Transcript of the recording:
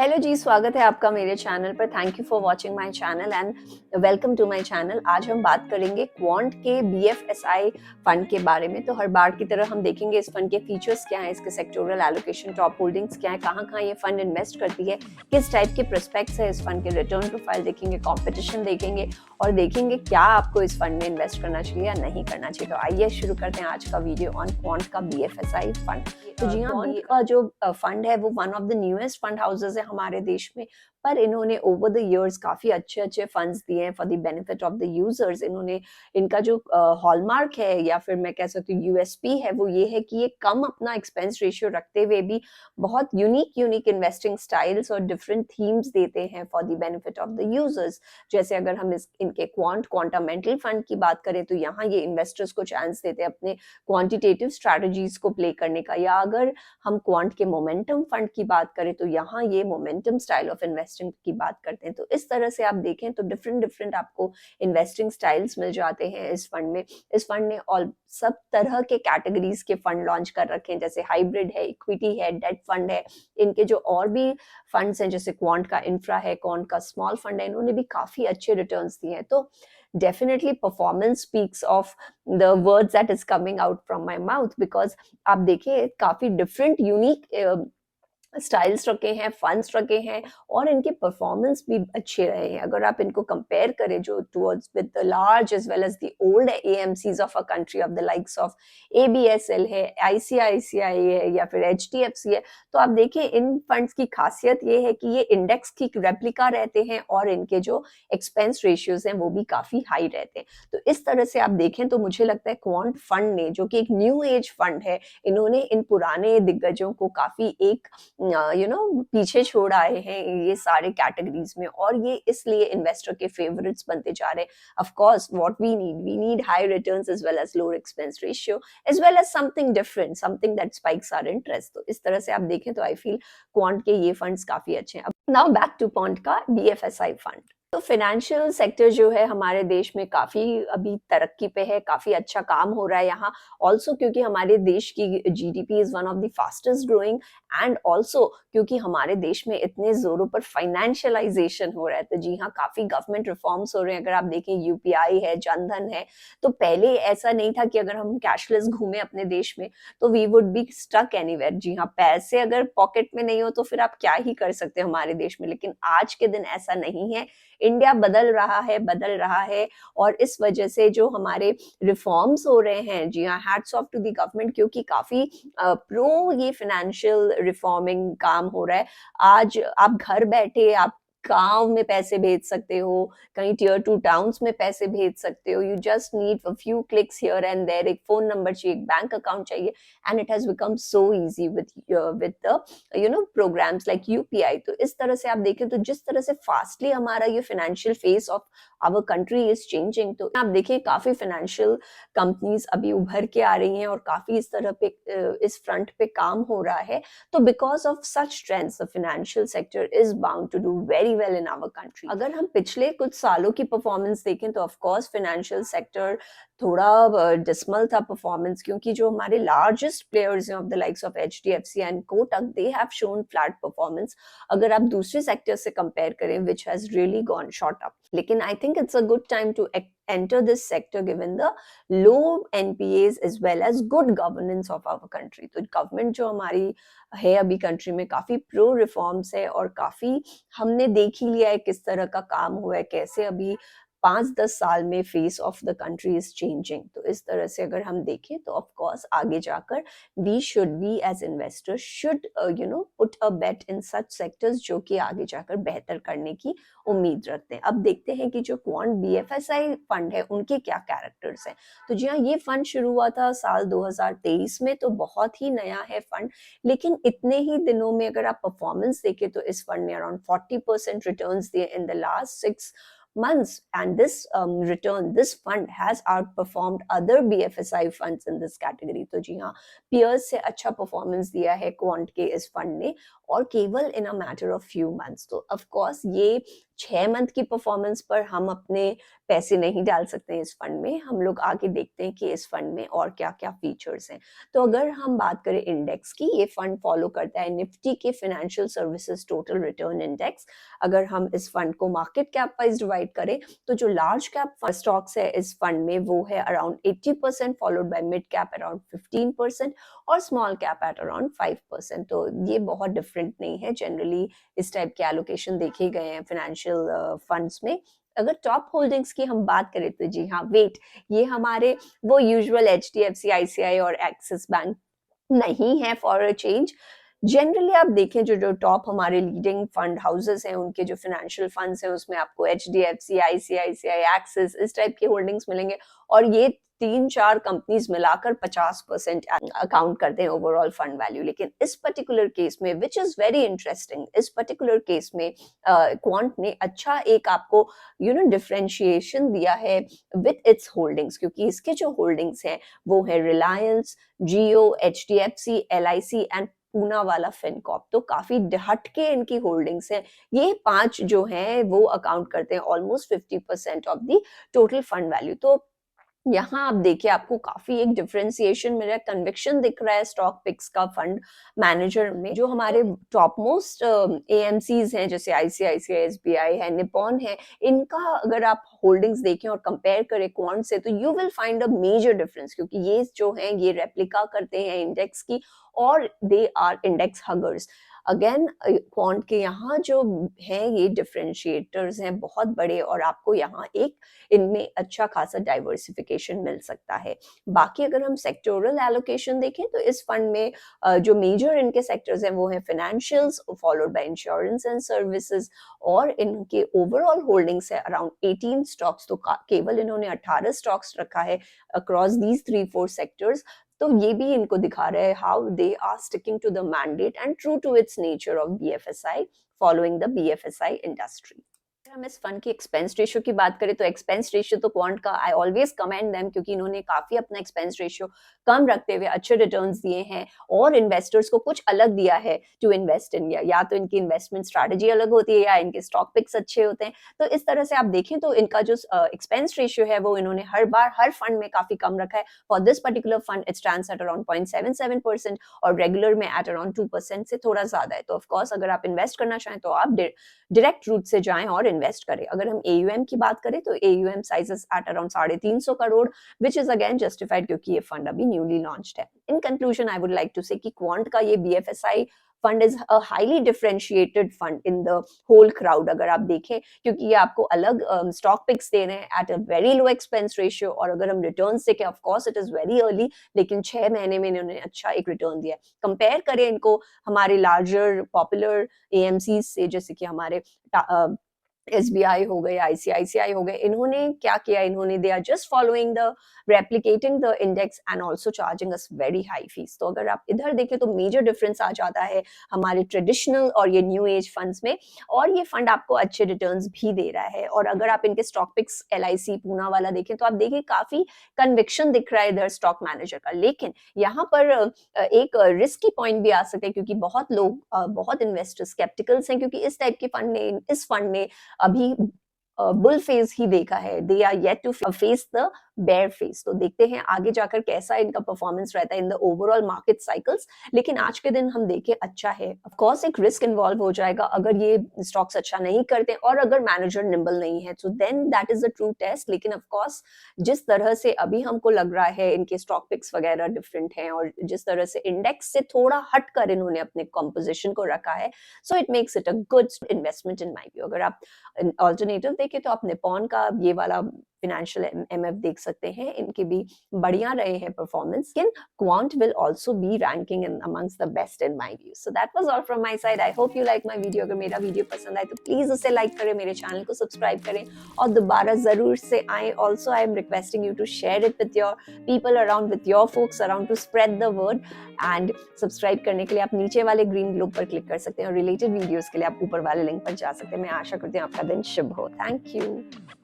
Hello जी, स्वागत है आपका मेरे चैनल पर। Thank you for watching my channel and welcome to my channel. आज हम बात करेंगे क्वांट के बीएफएसआई फंड के बारे में। तो हर बार की तरह हम देखेंगे इस फंड के फीचर्स क्या हैं, इसके सेक्टोरल एलोकेशन, टॉप होल्डिंग्स क्या है, कहाँ कहाँ ये फंड इन्वेस्ट करती है, किस टाइप के प्रोस्पेक्ट्स है इस फंड के, रिटर्न प्रोफाइल देखेंगे, कॉम्पिटिशन देखेंगे और देखेंगे क्या आपको इस फंड में इन्वेस्ट करना चाहिए या नहीं करना चाहिए। तो आइए शुरू करते हैं आज का वीडियो ऑन क्वांट का बीएफएसआई फंड। तो जी हाँ, क्वांट का जो फंड है वो one of the newest fund houses है हमारे देश में, पर इन्होंने ओवर द इयर्स काफी अच्छे अच्छे फंड्स दिए हैं for the benefit of the users. इन्होंने इनका जो हॉलमार्क है या फिर मैं कह सकती हूँ यूएसपी है वो ये है कि ये कम अपना एक्सपेंस रेशियो रखते हुए भी बहुत यूनिक इन्वेस्टिंग स्टाइल्स और डिफरेंट थीम्स देते हैं for the benefit of the users. जैसे अगर हम इनके क्वांटामेंटल फंड की बात करें तो यहाँ ये इन्वेस्टर्स को चांस देते हैं अपने क्वांटिटेटिव स्ट्रैटेजीज को प्ले करने का, या अगर हम क्वांट के मोमेंटम फंड की बात करें तो यहाँ ये मोमेंटम स्टाइल ऑफ इन्वेस्टिंग की बात करते हैं। तो इस तरह से आप देखें तो डिफरेंट आपको इन्वेस्टिंग स्टाइल्स मिल जाते हैं इस फंड में। इस फंड ने ऑल सब तरह के कैटेगरीज के फंड लॉन्च कर रखे हैं, जैसे हाइब्रिड है, इक्विटी है, डेट फंड है। इनके जो और भी फंड्स हैं जैसे क्वांट का इंफ्रा है, क्वांट का स्मॉल फंड है, इन्होंने भी काफी अच्छे रिटर्न्स दिए हैं। तो definitely performance speaks of the words that is coming out from my mouth, because आप देखिए काफी डिफरेंट यूनिक स्टाइल्स रखे हैं, फंड्स रखे हैं और इनके परफॉर्मेंस भी अच्छे रहे हैं। अगर आप इनको कंपेयर करें जो towards with the large as well as the old AMCs of a country of the likes of ABSL है, आईसीआईसीआई है या फिर एचडीएफसी है, तो आप देखिए इन फंड्स की खासियत ये है कि ये इंडेक्स की रेप्लिका रहते हैं और इनके जो एक्सपेंस रेशियोज हैं वो भी काफी हाई रहते हैं। तो इस तरह से आप देखें तो मुझे लगता है क्वांट फंड ने, जो कि एक न्यू एज फंड है, इन्होंने इन पुराने दिग्गजों को काफी एक पीछे छोड़ आए हैं ये सारे कैटेगरीज में, और ये इसलिए इन्वेस्टर के फेवरेट्स बनते जा रहे हैं। Of course what we need high returns as well as lower expense ratio as well as something different, something that spikes our interest. तो इस तरह से आप देखें तो आई फील क्वांट के ये फंड्स काफी अच्छे हैं। अब नाउ बैक टू क्वांट का बीएफएसआई फंड। तो फाइनेंशियल सेक्टर जो है हमारे देश में काफी अभी तरक्की पे है, काफी अच्छा काम हो रहा है यहाँ। ऑल्सो क्योंकि हमारे देश की GDP is one of the fastest growing, and also क्योंकि हमारे देश में इतने जोरों पर फाइनेंशियलाइजेशन हो रहा है। तो जी हाँ, काफी गवर्नमेंट रिफॉर्म्स हो रहे हैं। अगर आप देखें यूपीआई है, जनधन है, तो पहले ऐसा नहीं था कि अगर हम कैशलेस घूमे अपने देश में तो we would be stuck anywhere. जी हाँ, पैसे अगर पॉकेट में नहीं हो तो फिर आप क्या ही कर सकते हो हमारे देश में, लेकिन आज के दिन ऐसा नहीं है। इंडिया बदल रहा है और इस वजह से जो हमारे रिफॉर्म्स हो रहे हैं, जी हाँ, hats off to the government, क्योंकि काफी प्रो ये फाइनेंशियल रिफॉर्मिंग काम हो रहा है। आज आप घर बैठे आप गांव में पैसे भेज सकते हो, कहीं टियर 2 टाउन्स में पैसे भेज सकते हो। You just need a few clicks here and there, एक फोन नंबर चाहिए, एक बैंक अकाउंट चाहिए, and it has become so easy with the programmes like UPI. तो इस तरह से आप देखें तो जिस तरह से फास्टली हमारा ये financial face of our country is changing, तो आप देखिए काफी फाइनेंशियल कंपनीज अभी उभर के आ रही हैं और काफी इस तरह पे इस फ्रंट पे काम हो रहा है। तो because of such trends the financial sector is bound to do very well in our country. अगर हम पिछले कुछ सालों की परफॉर्मेंस देखें तो ऑफ कोर्स फाइनेंशियल सेक्टर थोड़ा डिसमल था परफॉर्मेंस, क्योंकि जो हमारे लार्जेस्ट प्लेयर्स हैं of the likes of HDFC and Kotak, they have shown flat performance अगर आप दूसरे सेक्टर से कंपेयर करें, which has really gone short up. लेकिन I think it's a good time to enter this sector given the low NPAs as well as good governance of our country। तो government जो हमारी है अभी कंट्री में काफी pro reforms है और काफी हमने देख ही लिया है किस तरह का काम हुआ है, कैसे अभी 5-10 साल में face of the country is changing. तो इस तरह से अगर हम देखें तो ऑफ कोर्स आगे जाकर we should be as investors should put a bet in such sectors जो कि आगे जाकर बेहतर करने की उम्मीद रखते हैं। अब देखते हैं कि जो क्वांट बीएफएसआई फंड है उनके क्या कैरेक्टर्स हैं। तो जी हाँ, ये फंड शुरू हुआ था साल 2023 में, तो बहुत ही नया है फंड, लेकिन इतने ही दिनों में अगर आप परफॉर्मेंस देखें तो इस फंड ने अराउंड 40% रिटर्न्स दिए in the last 6 months, and this fund has outperformed other BFSI funds in this category। तो जी हाँ, peers से अच्छा परफॉर्मेंस दिया है क्वांट के इस फंड ने, और केवल in a matter of few months. तो ऑफ कोर्स ये 6 मंथ की परफॉर्मेंस पर हम अपने पैसे नहीं डाल सकते हैं इस फंड में। हम लोग आगे देखते हैं कि इस फंड में और क्या क्या फीचर्स हैं। तो अगर हम बात करें इंडेक्स की, ये फंड फॉलो करता है निफ्टी के financial services total return index. अगर हम इस फंड को मार्केट कैप वाइज डिवाइड करें तो जो लार्ज कैप स्टॉक्स है इस फंड में वो है around 80%, followed by mid cap around 15% और स्मॉल कैप एट अराउंड 5%। तो ये बहुत डिफरेंट नहीं है, जनरली इस टाइप के एलोकेशन देखे गए हैं फाइनेंशियल फंड्स में। अगर टॉप होल्डिंग्स की हम बात करें तो जी हाँ, वेट ये हमारे वो यूजुअल HDFC, ICICI और एक्सिस बैंक नहीं है फॉर अ चेंज। जनरली आप देखें जो जो टॉप हमारे लीडिंग फंड हाउसेस हैं उनके जो फाइनेंशियल फंड्स हैं उसमें आपको HDFC, ICICI, एक्सिस इस टाइप के होल्डिंग्स मिलेंगे और ये 3-4 कंपनीज मिलाकर 50% अकाउंट करते हैं ओवरऑल फंड वैल्यू। लेकिन इस पर्टिकुलर केस में विच इज वेरी इंटरेस्टिंग, इस पर्टिकुलर केस में क्वांट ने अच्छा एक आपको डिफरेंशिएशन दिया है विद इट्स होल्डिंग्स, क्योंकि इसके जो होल्डिंग्स हैं वो है रिलायंस, जियो, HDFC, LIC एंड पूना वाला फिनकॉर्प। तो काफी हटके इनकी होल्डिंग्स हैं। ये 5 जो हैं वो अकाउंट करते हैं almost 50% of the total fund value. तो यहाँ आप देखिए आपको काफी एक डिफरेंशिएशन मिल रहा है, कन्विक्शन दिख रहा है स्टॉक पिक्स का फंड मैनेजर में। जो हमारे टॉप मोस्ट AMCs हैं जैसे ICICI, SBI है, निपॉन है, इनका अगर आप होल्डिंग्स देखें और कंपेयर करें क्वांट से तो you will find a major difference, क्योंकि ये जो हैं ये रेप्लिका करते हैं इंडेक्स की और they are index huggers. Again quant के यहाँ जो हैं ये डिफरेंशिएटर्स हैं बहुत बड़े और आपको यहाँ एक इनमें अच्छा खासा डाइवर्सिफिकेशन मिल सकता है। बाकी अगर हम सेक्टोरल एलोकेशन देखें तो इस फंड में जो मेजर इनके सेक्टर्स हैं वो है financials, followed by insurance and services और इनके ओवरऑल होल्डिंग्स है अराउंड 18 स्टॉक्स। तो केवल इन्होंने 18 स्टॉक्स रखा है अक्रॉस दीज 3-4 सेक्टर्स। तो ये भी इनको दिखा रहा है how they are sticking to the mandate and true to its nature of BFSI, following the BFSI industry. हम इस फंड की एक्सपेंस रेशियो की बात करें तो एक्सपेंस रेशियो तो क्वांट का आई ऑलवेज कमेंड देम, क्योंकि इन्होंने काफी अपना एक्सपेंस रेशियो कम रखते हुए अच्छे रिटर्न्स दिए हैं और इन्वेस्टर्स को कुछ अलग दिया है टू इन्वेस्ट इन। या तो इनकी इन्वेस्टमेंट स्ट्रैटेजी अलग होती है या इनके स्टॉक पिक्स अच्छे होते हैं। तो इस तरह से आप देखें तो इनका जो एक्सपेंस रेशियो है वो इन्होंने हर बार हर फंड में काफी कम रखा है। For this particular fund it stands at around 0.77% और रेगुलर में एट अराउंड 2% से थोड़ा ज्यादा है। तो ऑफकोर्स अगर आप इन्वेस्ट करना चाहें तो आप डायरेक्ट रूट से जाएं और इन्वेस्ट करें। अगर हम AUM की बात करें तो AUM sizes at around 350 crore, which is again justified क्योंकि ये फंड अभी न्यूली लॉन्च्ड है। In conclusion I would like to say कि क्वांट का ये BFSI fund is a highly differentiated fund in the whole crowd अगर आप देखें, क्योंकि ये आपको अलग स्टॉक पिक्स दे रहे हैं at a very low expense ratio. और अगर हम रिटर्न देखें of course it is very early, लेकिन 6 महीने में इन्होंने अच्छा एक रिटर्न दिया है। कंपेयर करें इनको हमारे लार्जर पॉपुलर AMCs से, जैसे कि हमारे SBI हो गए, ICICI हो गए, इन्होंने क्या किया, इन्होंने they are just following the replicating the index and also charging us very high fees. तो अगर आप इधर देखें तो मेजर डिफरेंस आ जाता है हमारे ट्रेडिशनल और ये न्यू एज फंड्स में, और ये फंड आपको अच्छे रिटर्न्स भी दे रहा है। और अगर आप इनके स्टॉक पिक्स LIC पूना वाला देखें तो आप देखें काफी कन्विक्शन दिख रहा है इधर स्टॉक मैनेजर का। लेकिन यहाँ पर एक रिस्की पॉइंट भी आ सकता है, क्योंकि बहुत लोग बहुत इन्वेस्टर्स स्केप्टिकल्स हैं, क्योंकि इस टाइप के फंड ने इस फंड ने अभी बुल फेज ही देखा है। They are yet to face the bear phase. तो देखते हैं आगे जाकर कैसा इनका परफॉर्मेंस रहता है in the overall market cycles. लेकिन आज के दिन हम देखें अच्छा है। ऑफ कोर्स एक रिस्क इन्वॉल्व हो जाएगा अगर ये स्टॉक्स अच्छा नहीं करते और अगर मैनेजर निम्बल नहीं है, तो then that is the true test. लेकिन ऑफ कोर्स जिस तरह से अभी हमको लग रहा है इनके स्टॉक पिक्स वगैरह डिफरेंट हैं और जिस तरह से इंडेक्स से थोड़ा हटकर इन्होंने अपने कॉम्पोजिशन को रखा है, so it makes it a good investment in my view. अगर आप ऑल्टरनेटिव देखें तो आप निपॉन का ये वाला फाइनेंशियल MF देख सकते हैं, इनके भी बढ़िया रहे हैं परफॉर्मेंस। लेकिन quant will also be ranking in amongst the best in my view. So that was all from my side. I hope you like my video. अगर मेरा वीडियो पसंद आए तो प्लीज उसे लाइक करें, मेरे चैनल को सब्सक्राइब करें और दोबारा जरूर से आए। Also I am requesting you to share it with your people around, with your folks around, to spread the word. And subscribe करने के लिए आप नीचे वाले ग्रीन ग्लोब पर क्लिक कर सकते हैं और रिलेटेड वीडियोस के लिए आप ऊपर वाले लिंक पर जा सकते हैं। मैं आशा करती हूँ आपका दिन शुभ हो। Thank you.